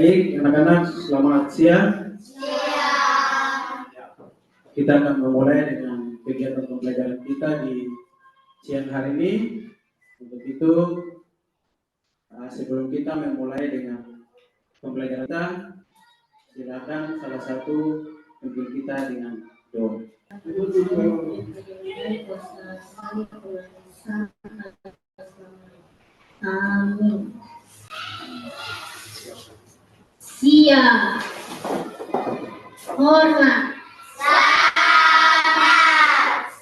Baik, anak-anak, selamat siang. Kita akan memulai dengan kegiatan pembelajaran kita di siang hari ini. Untuk itu, sebelum kita memulai dengan pembelajaran kita, silakan salah satu pimpin kita dengan doa. Amin. Siap. Hormat. Selamat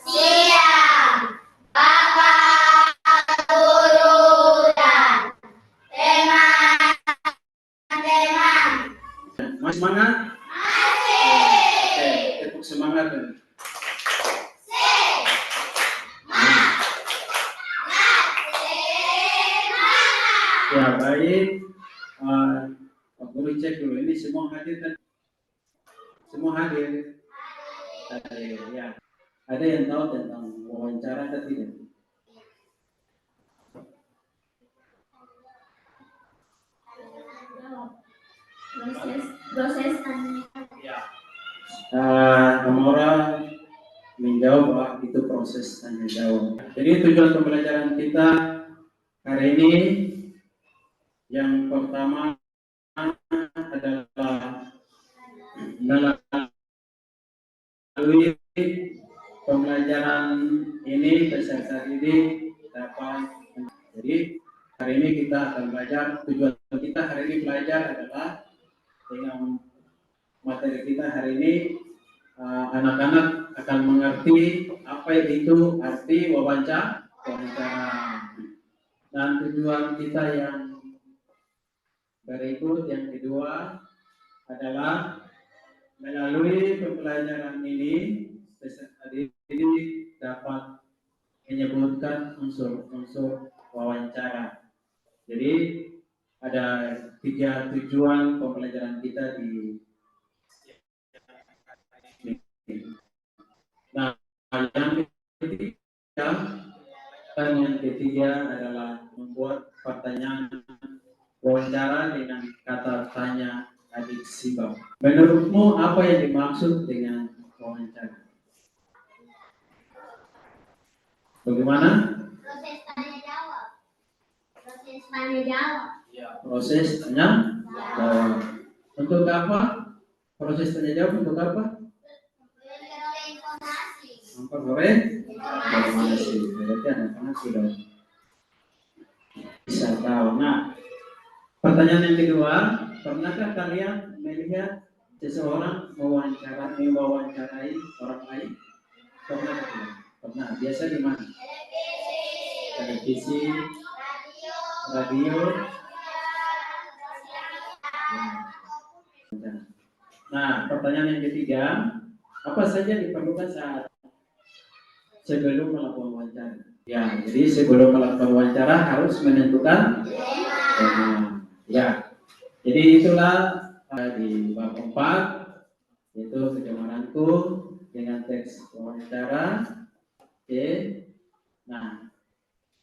siang, Bapak Guru dan teman-teman. Masih semangat? Masih. Oke, tepuk semangat. Ya, baik. Pak Guru cek dulu, ini semua hadir kan? Semua hadir? Hadir, ya. Ada yang tahu tentang wawancara atau tidak? Proses tanya. Ya. Amora menjawab bahwa itu proses tanya jawab. Jadi tujuan pembelajaran kita hari ini yang pertama adalah melalui pembelajaran ini peserta didik dapat. Jadi hari ini kita akan belajar, tujuan kita hari ini belajar adalah dengan materi kita hari ini anak-anak akan mengerti apa itu arti wawancara. Dan tujuan kita yang berikut yang kedua adalah melalui pembelajaran ini peserta didik dapat menyebutkan unsur-unsur wawancara. Jadi ada 3 tujuan pembelajaran kita di. Nah, yang ketiga adalah membuat pertanyaan wawancara dengan kata tanya adik sibam. Menurutmu apa yang dimaksud dengan wawancara? Bagaimana? Proses tanya jawab. Proses tanya jawab. Ya, proses tanya jawab. Untuk apa? Proses tanya jawab untuk apa? Memperoleh informasi. Memperoleh informasi. Berarti anak-anak sudah bisa tahu. Nah, pertanyaan yang kedua, pernahkah kalian melihat seseorang mewawancarai orang lain? Pernah. Biasa di mana? Televisi, radio. Nah, pertanyaan yang ketiga, apa saja diperlukan saat sebelum melakukan wawancara? Ya, jadi sebelum melakukan wawancara harus menentukan tema. Ya, jadi itulah di bab 4 yaitu kegemaranku dengan teks wawancara. Oke. Nah,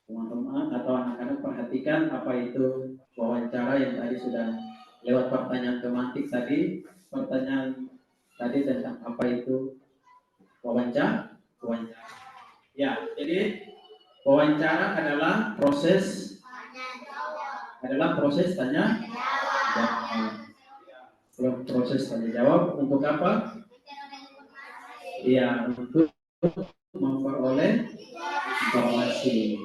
teman-teman atau anak-anak perhatikan apa itu wawancara yang tadi sudah lewat pertanyaan tematik tadi. Pertanyaan tadi tentang apa itu wawancara. Ya, jadi wawancara adalah proses tanya jawab. Proses tanya jawab untuk apa? Iya, untuk memperoleh informasi.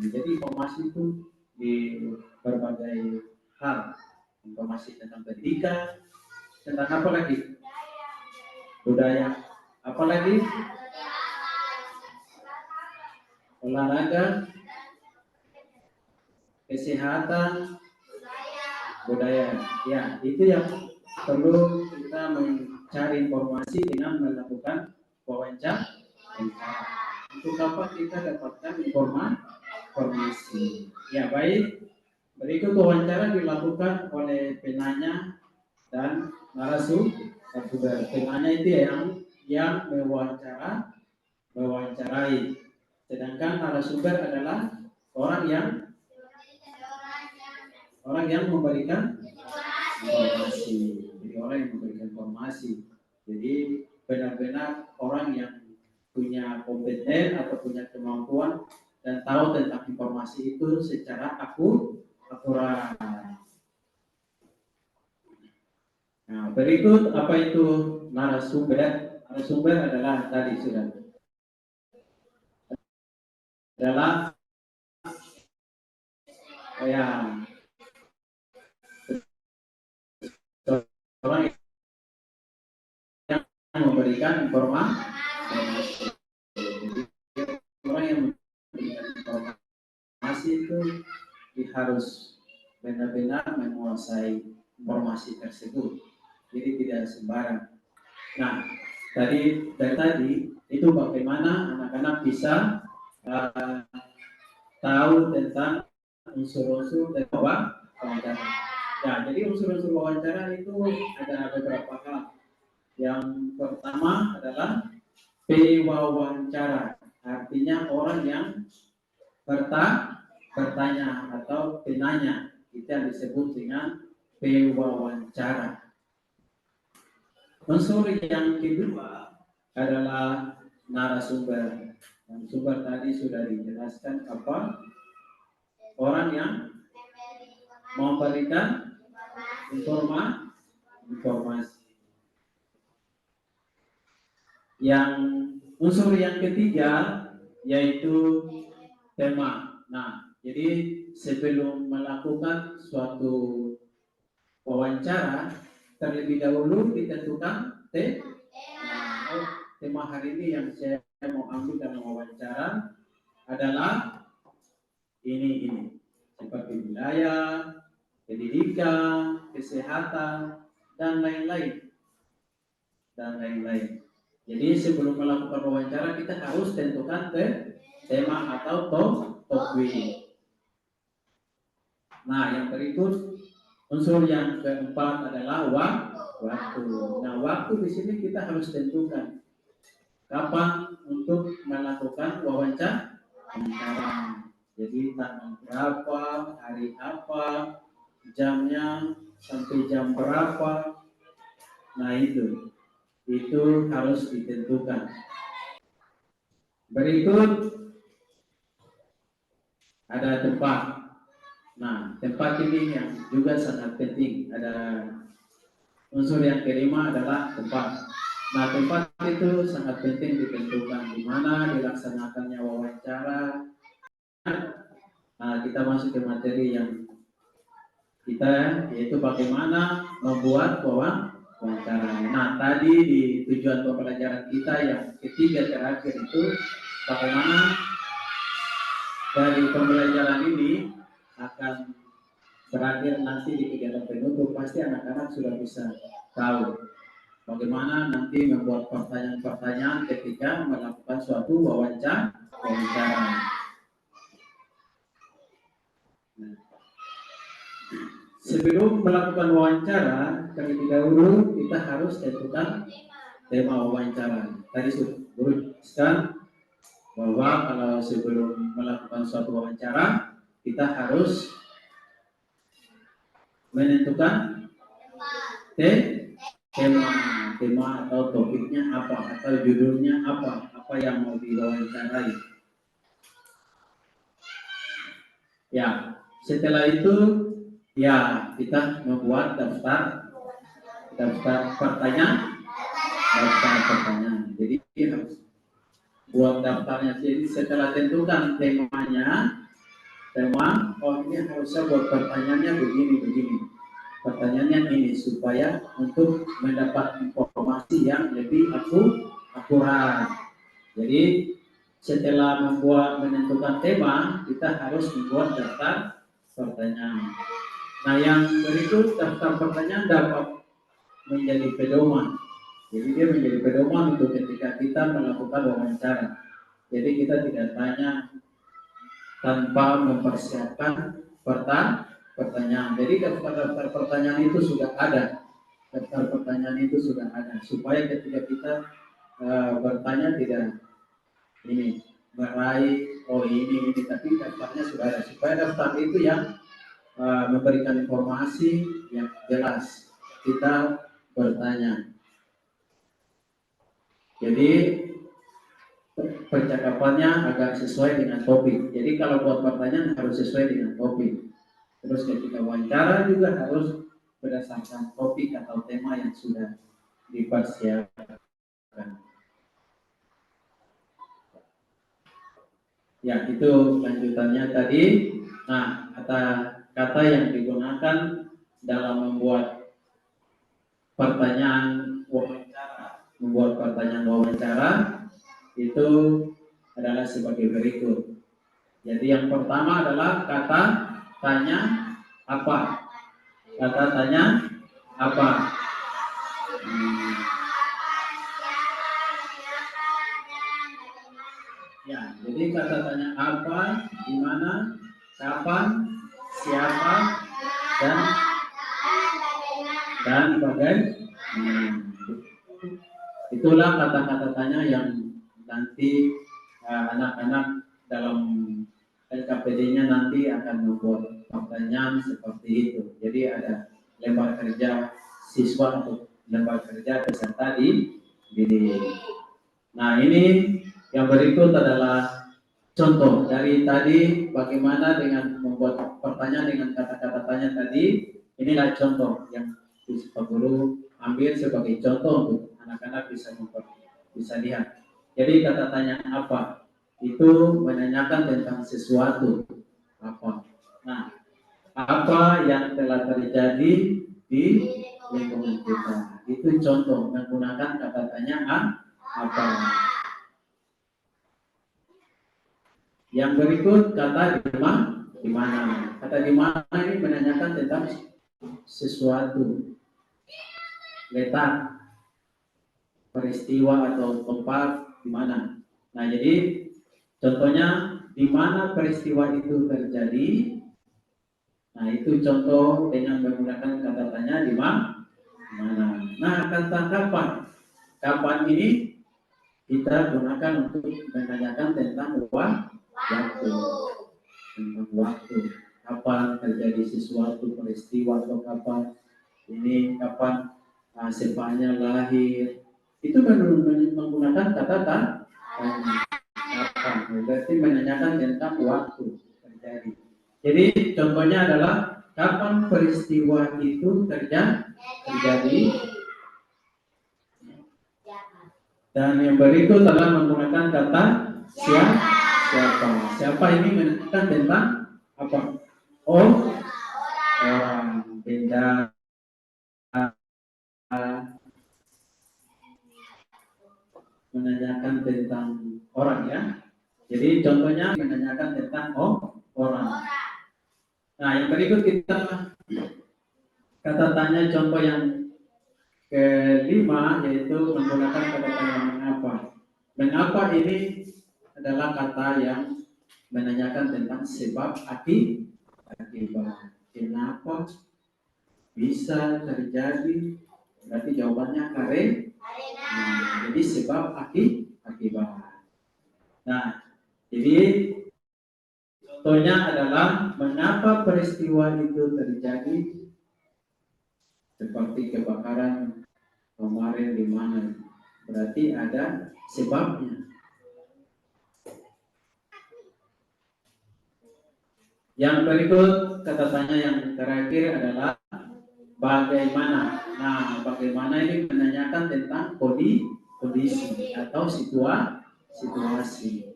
Jadi informasi itu di berbagai hal. Informasi tentang pendidikan, tentang apa lagi? Budaya. Apa lagi? Olahraga, kesehatan, budaya. Ya, itu yang perlu kita mencari informasi dengan melakukan wawancara. Untuk apa kita dapatkan informasi? Ya, baik. Berikut wawancara dilakukan oleh penanya dan narasumber. Penanya itu yang mewawancarai. Sedangkan narasumber adalah orang yang memberikan informasi. Jadi benar-benar orang yang punya kompeten atau punya kemampuan dan tahu tentang informasi itu secara akurat. Nah, berikut apa itu narasumber? Narasumber adalah tadi sudah adalah yang orang yang memberikan informasi. Orang yang memberikan informasi itu harus benar-benar menguasai informasi tersebut. Jadi tidak sembarang. Nah, dari tadi itu bagaimana anak-anak bisa tahu tentang unsur-unsur dari wawancara. Ya, jadi unsur-unsur wawancara itu ada beberapa hal. Yang pertama adalah pewawancara, artinya orang yang bertanya atau penanya, itu yang disebut dengan pewawancara. Unsur yang kedua adalah narasumber. Narasumber tadi sudah dijelaskan apa? Orang yang memberikan informasi. Yang unsur yang ketiga yaitu tema. Nah, jadi sebelum melakukan suatu wawancara, terlebih dahulu ditentukan tema hari ini yang saya mau ambil dalam wawancara adalah ini seperti wilayah, pendidikan, kesehatan, dan lain-lain. Jadi sebelum melakukan wawancara kita harus tentukan tema atau topik. Nah, yang berikut unsur yang keempat adalah waktu. Nah, waktu di sini kita harus tentukan kapan untuk melakukan wawancara. Jadi tanggal berapa, hari apa, jamnya sampai jam berapa. Nah, itu harus ditentukan. Berikut ada tempat. Nah, tempat ini yang juga sangat penting. Ada unsur yang kelima adalah tempat. Nah, tempat itu sangat penting ditentukan di mana dilaksanakannya wawancara. Nah, kita masuk ke materi yang kita, yaitu bagaimana membuat wawancara. Nah, tadi di tujuan pembelajaran kita yang ketiga terakhir itu bagaimana dari pembelajaran ini akan berakhir nanti di kegiatan penutup. Pasti anak-anak sudah bisa tahu bagaimana nanti membuat pertanyaan-pertanyaan ketika melakukan suatu wawancara. Sebelum melakukan wawancara, terlebih dahulu kita harus tentukan tema wawancara. Tadi sudah guru jelaskan bahwa kalau sebelum melakukan suatu wawancara, kita harus menentukan tema atau topiknya apa, atau judulnya apa yang mau diwawancarai. Ya, setelah itu ya kita membuat daftar pertanyaan. Jadi harus buat daftarnya. Jadi setelah tentukan temanya, ini harusnya buat pertanyaannya begini. Pertanyaannya ini supaya untuk mendapat informasi yang lebih akurat. Jadi setelah menentukan tema, kita harus membuat daftar pertanyaan. Nah, yang berikut daftar pertanyaan dapat menjadi pedoman. Jadi dia menjadi pedoman untuk ketika kita melakukan wawancara. Jadi kita tidak tanya tanpa mempersiapkan pertanyaan. Jadi daftar pertanyaan itu sudah ada. Supaya ketika kita bertanya tidak meraih ini, tapi daftarnya sudah ada. Supaya daftar itu yang memberikan informasi yang jelas. Kita bertanya. Jadi percakapannya agak sesuai dengan topik. Jadi kalau buat pertanyaan harus sesuai dengan topik. Terus ketika wawancara juga harus berdasarkan topik atau tema yang sudah dipersiapkan. Ya, itu lanjutannya tadi. Nah, kata-kata yang digunakan dalam membuat pertanyaan wawancara itu adalah sebagai berikut. Jadi yang pertama adalah kata tanya apa. Kata tanya apa. Ya, jadi kata tanya apa, di mana, kapan, siapa, dan bagaimana. Itulah kata-kata tanya yang nanti anak-anak dalam LKPD-nya nanti akan membuat pertanyaan seperti itu. Jadi ada lembar kerja siswa untuk lembar kerja peserta didik. Nah, ini yang berikut adalah contoh dari tadi bagaimana dengan membuat pertanyaan dengan kata-kata tanya tadi. Inilah contoh yang Pak Guru ambil sebagai contoh untuk anak-anak bisa lihat. Jadi kata tanya apa itu menanyakan tentang sesuatu apa. Nah, apa yang telah terjadi di lingkungan kita. Itu contoh menggunakan kata tanya apa. Yang berikut kata di mana. Kata di mana ini menanyakan tentang sesuatu, letak, peristiwa atau tempat di mana. Nah, jadi contohnya di mana peristiwa itu terjadi. Nah, itu contoh dengan menggunakan kata tanya di mana. Nah, tentang kapan. Kapan ini kita gunakan untuk menanyakan tentang waktu. Tentang waktu. Kapan terjadi sesuatu peristiwa atau kapan ini kapan sepanya lahir. Itu menggunakan kata kapan. Berarti menanyakan tentang waktu terjadi. Jadi contohnya adalah kapan peristiwa itu terjadi. Dan yang berikut adalah menggunakan kata siapa. Siapa ini menanyakan tentang apa? Orang, benda, menanyakan tentang orang ya. Jadi contohnya menanyakan tentang orang. Nah, yang berikut kita kata tanya contoh yang kelima yaitu menggunakan kata tanya mengapa. Mengapa ini adalah kata yang menanyakan tentang sebab akibat. Kenapa bisa terjadi? Berarti jawabannya nah, jadi sebab akibat. Nah, jadi contohnya adalah mengapa peristiwa itu terjadi seperti kebakaran kemarin di mana. Berarti ada sebabnya. Yang berikut kata tanya yang terakhir adalah bagaimana. Nah, bagaimana ini menanyakan tentang kondisi atau situasi.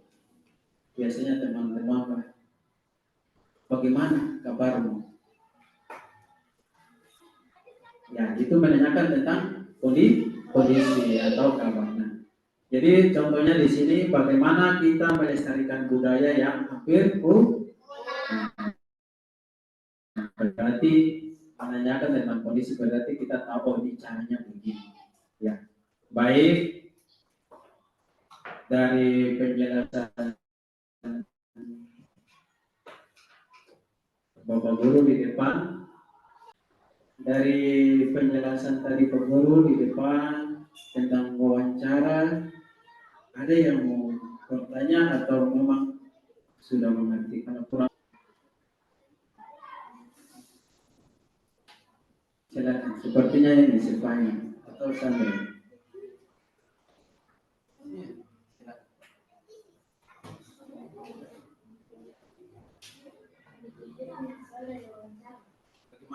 Biasanya teman-teman, bagaimana kabarmu? Ya, itu menanyakan tentang kondisi atau kabarnya. Jadi contohnya di sini bagaimana kita melestarikan budaya yang hampir berarti menanyakan tentang kondisi berarti kita tahu ini caranya begini. Ya, baik dari penjelasan Bapak Guru di depan, dari penjelasan tadi Pak Guru di depan tentang wawancara, ada yang mau bertanya atau memang sudah mengerti karena kurang? Silakan, sepertinya ini Sylvania atau Sandra.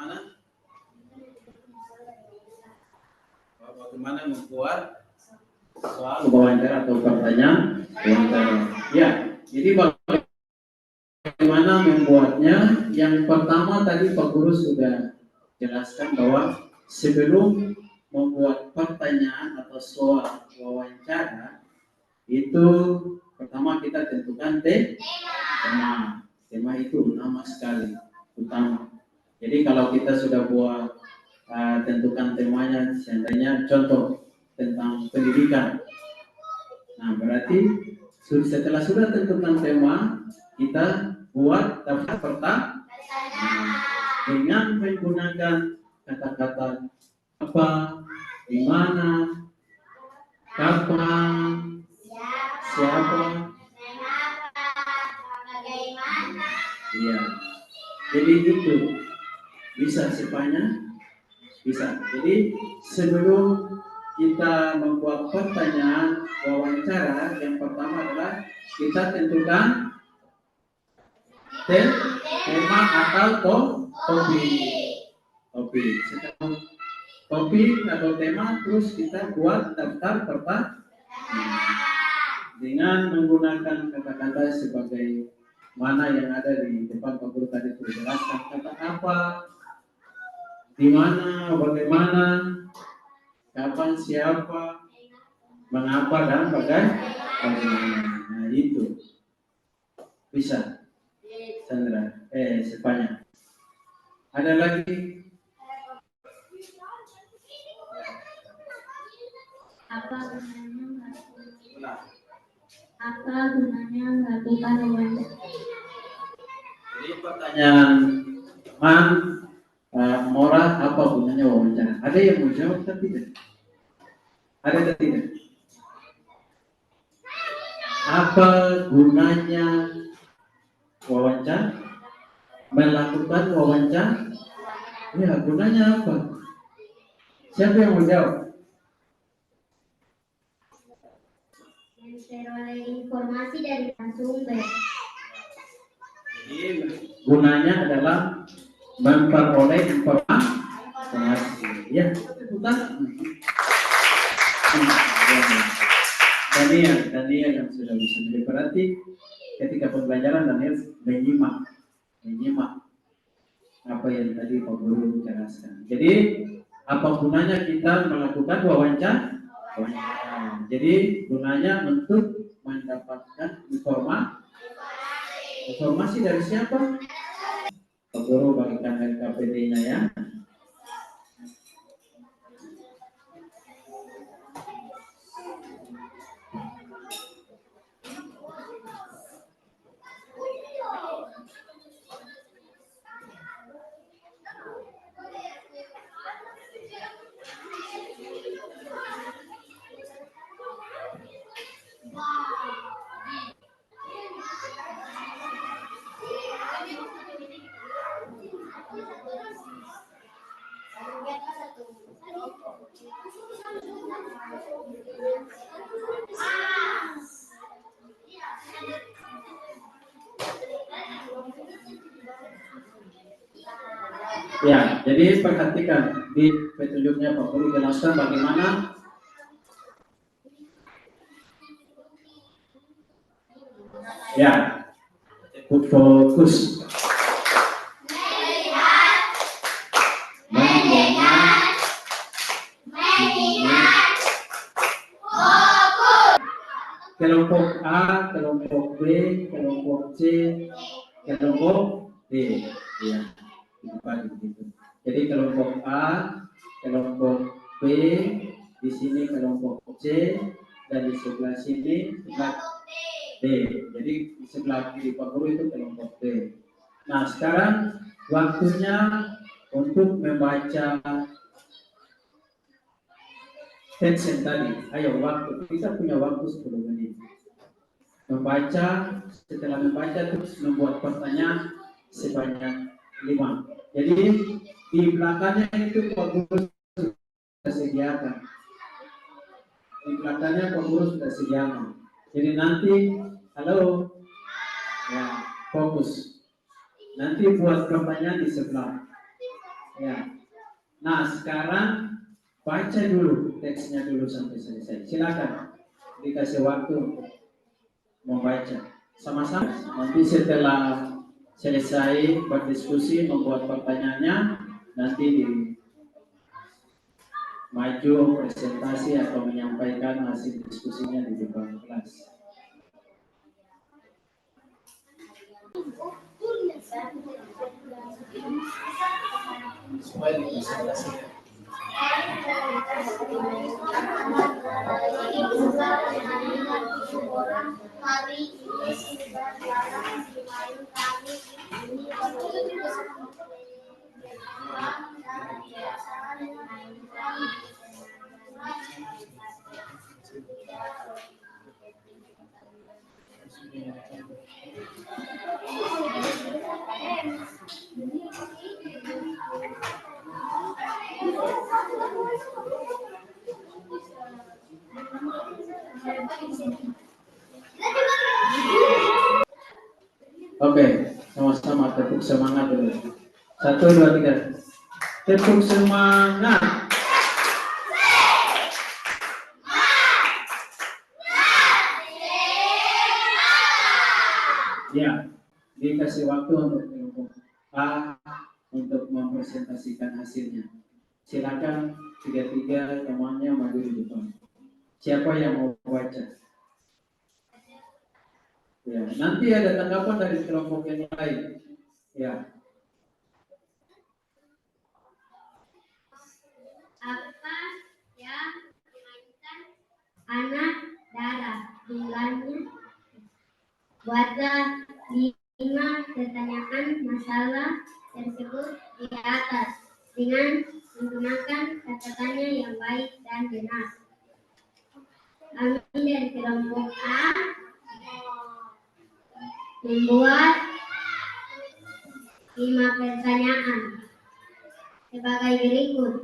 Bagaimana? Bagaimana membuat soal wawancara atau pertanyaan wawancara? Ya, jadi bagaimana membuatnya? Yang pertama tadi Pak Guru sudah jelaskan bahwa sebelum membuat pertanyaan atau soal wawancara itu pertama kita tentukan tema. Tema itu utama sekali, utama. Jadi kalau kita sudah buat tentukan temanya, seandainya contoh tentang pendidikan. Nah, berarti setelah sudah tentukan tema, kita buat daftar pertanyaan dengan menggunakan kata-kata apa, di mana, kapan, siapa, bagaimana, iya. Jadi itu bisa sepanjang bisa. Jadi sebelum kita membuat pertanyaan wawancara, yang pertama adalah kita tentukan tema atau topik. Setelah topik atau tema, terus kita buat daftar pertanyaan dengan menggunakan kata-kata sebagai mana yang ada di depan Pak Guru tadi itu jelaskan kata apa, di mana, bagaimana, kapan, siapa, mengapa dan bagaimana. Nah itu bisa, Sandra. Sepanjang. Ada lagi? Apa gunanya melakukan wawancara? Jadi pertanyaan Mora, apa gunanya wawancara? Ada yang mau jawab atau tidak? Ada atau tidak? Apa gunanya wawancara? Melakukan wawancara? Ya, gunanya apa? Siapa yang mau jawab? Memperoleh informasi dari sumber. Jadi gunanya adalah memperoleh informasi. Ya, betul. Daniel yang sudah bisa. Jadi berarti ketika pembelajaran Daniel menyimak apa yang tadi Pak Guru jelaskan. Jadi apa gunanya kita melakukan wawancara? Jadi gunanya untuk mendapatkan informasi dari siapa? Pak Guru bagikan LKPD-nya ya. Ya, jadi perhatikan di petunjuknya Pak Guru jelaskan bagaimana ya fokus kelompok A, kelompok B, kelompok C, kelompok D. Ya, begitu. Jadi kelompok A, kelompok B, di sini kelompok C, dan di sebelah sini sebelah D. Jadi di sebelah kiri Pak Guru itu kelompok D. Nah sekarang waktunya untuk membaca teks tadi. Ayo waktu, kita punya waktu 10 menit. Membaca, setelah membaca terus membuat pertanyaan sebanyak 5. Jadi di belakangnya itu Pak Guru sudah sediakan. Di belakangnya Pak Guru sudah sediakan. Jadi nanti, halo, ya fokus. Nanti buat pertanyaan di sebelah. Ya. Nah, sekarang baca dulu teksnya dulu sampai selesai. Silakan dikasih waktu untuk membaca sama-sama. Nanti setelah selesai berdiskusi membuat pertanyaannya, nanti di maju presentasi atau menyampaikan hasil diskusinya di depan kelas. Supaya dipresentasikan. Hari ini sudah jarang dimain kami ini dan biasa dimainkan. Oke, sama-sama tepuk semangat dulu. 1, 2, 3. Tepuk semangat. Ya, dikasih waktu untuk kelompok A untuk mempresentasikan hasilnya. Silakan tiga-tiga temannya maju di depan. Siapa yang mau baca? Ya, nanti ada tanggapan dari kelompok yang lain. Ya. Apa yang dimainkan anak darah? Jumlahnya buatlah 5 pertanyaan masalah tersebut di atas dengan menggunakan kata-kata yang baik dan benar. Kami dari kelompok A membuat 5 pertanyaan sebagai berikut.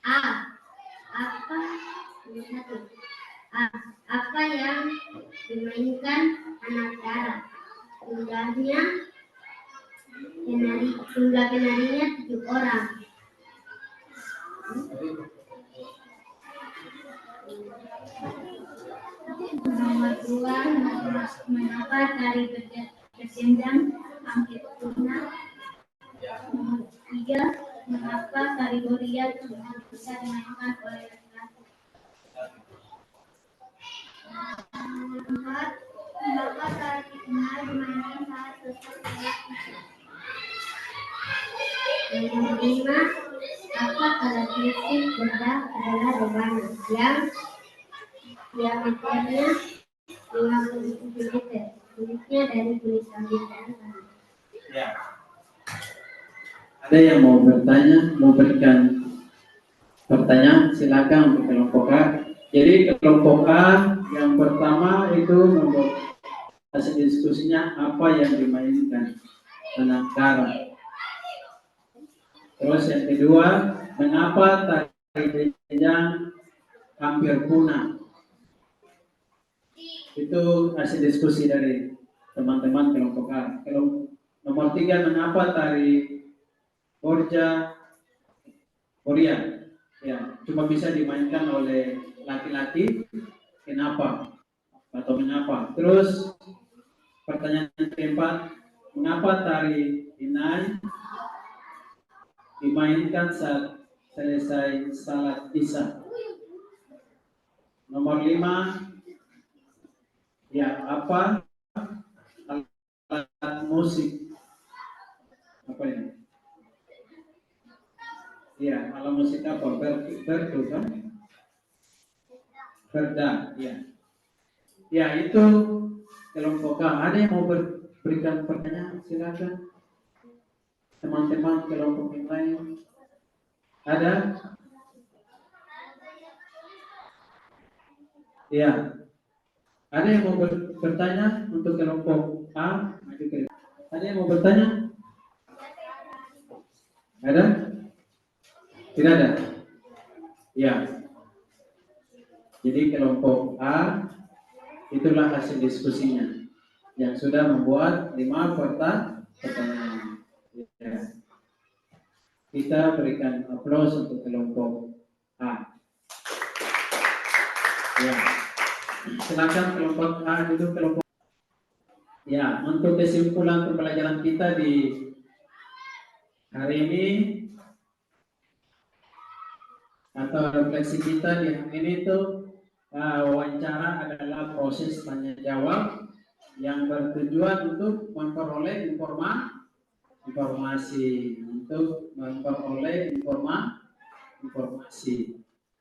A. Apa yang dimainkan anak darah? Jumlah penarinya 7 orang. Nomor 2, mengapa tari berjenjang hampir punah? Nomor 3, mengapa tari Korea cuma bisa dimainkan oleh laki-laki? Nomor 4, mengapa tari kenal dimainkan saat selesai laki-laki? Nomor 5, apa karakteristik bedah adalah rebana yang diameternya 50 cm, kulitnya dari kulit kambing dan tanah. Ya. Ada yang mau bertanya, mau berikan pertanyaan? Silakan untuk kelompok A. Jadi kelompok A yang pertama itu membuat hasil diskusinya apa yang dimainkan anak darah. Terus yang kedua, mengapa tari benjang hampir punah? Itu hasil diskusi dari teman-teman kelompok A. Nomor 3, mengapa tari Korea ya cuma bisa dimainkan oleh laki-laki? Kenapa atau mengapa? Terus pertanyaan keempat, mengapa tari Inai dimainkan saat selesai salat Isya? Nomor 5, ya apa alat musik? Apa ini? Ya, alat musik apa? Berdu kan? Berda, ya. Ya, itu kelompok A. Ada yang mau berikan pertanyaan? Silakan. Teman-teman kelompok yang lain. Ada? Ya. Ada yang mau bertanya untuk kelompok A? Ada yang mau bertanya? Ada? Tidak ada? Ya. Jadi kelompok A itulah hasil diskusinya yang sudah membuat 5 pertanyaan. Ya. kita berikan aplaus untuk kelompok A. Ya, silakan kelompok A duduk kelompok. Ya, untuk kesimpulan pembelajaran kita di hari ini atau refleksi kita di hari ini itu wawancara adalah proses tanya jawab yang bertujuan untuk memperoleh informasi.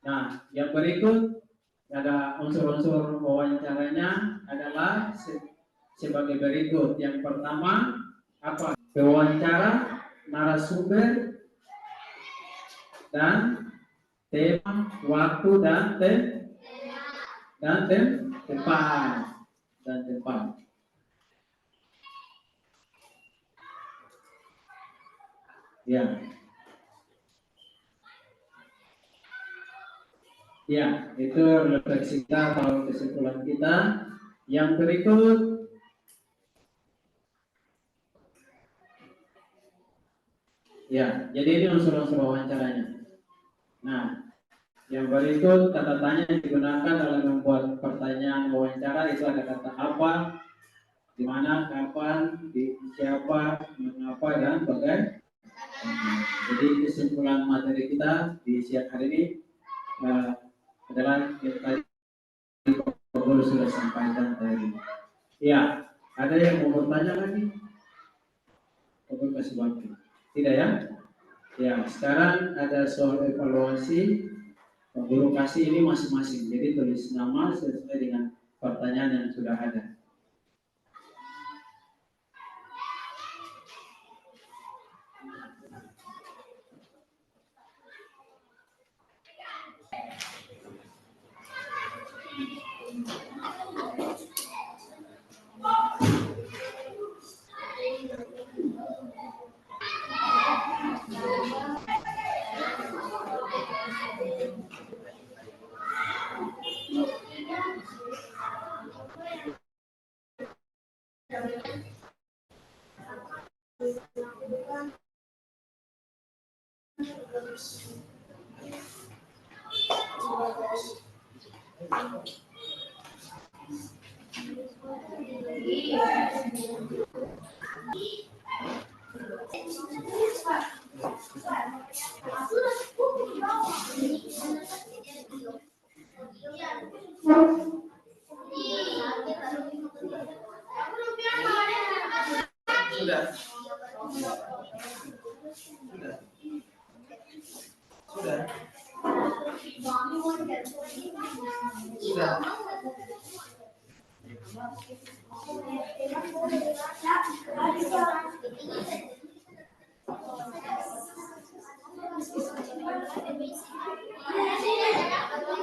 Nah, yang berikut ada unsur-unsur wawancaranya adalah sebagai berikut. Yang pertama, apa? Wawancara, narasumber, dan tema, waktu, dan tempat. Ya. Ya, itu refleksi kita atau kesimpulan kita. Yang berikut, ya, jadi ini unsur-unsur wawancaranya. Nah, yang berikut kata tanya yang digunakan dalam membuat pertanyaan wawancara itu ada kata apa, di mana, kapan, di siapa, mengapa, dan bagaimana. Jadi kesimpulan materi kita di siang hari ini adalah yang tadi Guru sudah sampaikan tadi. Ya, ada yang mau bertanya lagi? Guru kasih waktu. Tidak ya? Ya, sekarang ada soal evaluasi. Guru kasih ini masing-masing. Jadi tulis nama sesuai dengan pertanyaan yang sudah ada.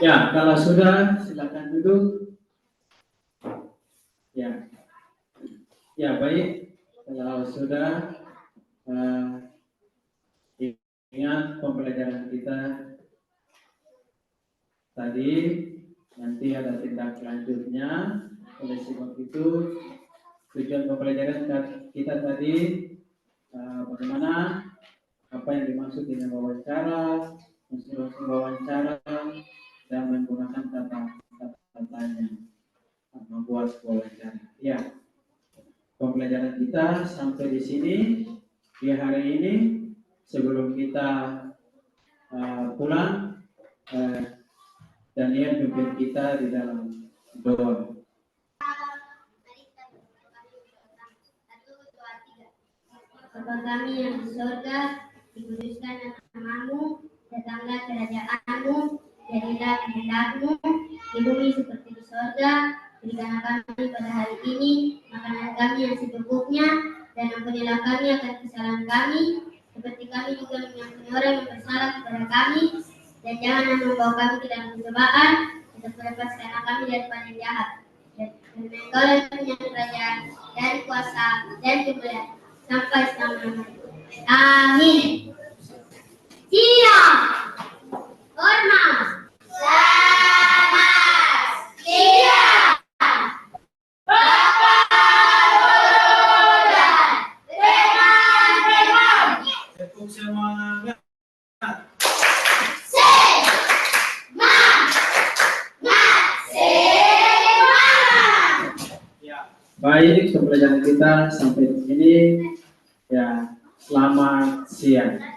Ya, kalau sudah silakan duduk. Ya, ya baik. Kalau sudah ingat pembelajaran kita tadi, nanti ada tindak lanjutnya. Oleh sebab itu, tujuan pembelajaran kita tadi bagaimana, apa yang dimaksud dengan wawancara, unsur-unsur wawancara, dan menggunakan tanya membuat wawancara. Ya, pembelajaran kita sampai di sini di hari ini. Sebelum kita pulang, Daniel pimpin kita di dalam doa. Bapa kami yang di surga, dikuduskan namamu, datanglah kerajaanmu, jadilah kehendak-Mu di bumi seperti di surga. Berikanlah kami pada hari ini makanan kami yang secukupnya, dan ampunilah kami akan kesalahan kami, seperti kami juga mengampuni orang yang bersalah kepada kami, dan jangan membawa kami ke dalam pencobaan, tetapi lepaskanlah kami daripada yang jahat. Dan Engkau yang punya kerajaan dan kuasa dan kemuliaan sampai selama-lamanya. Amin. Siap. Hormat. Selamat. Siap. Bapak dan teman-teman. Semangat. Baik, pembelajaran kita sampai di sini. Ya, selamat siang.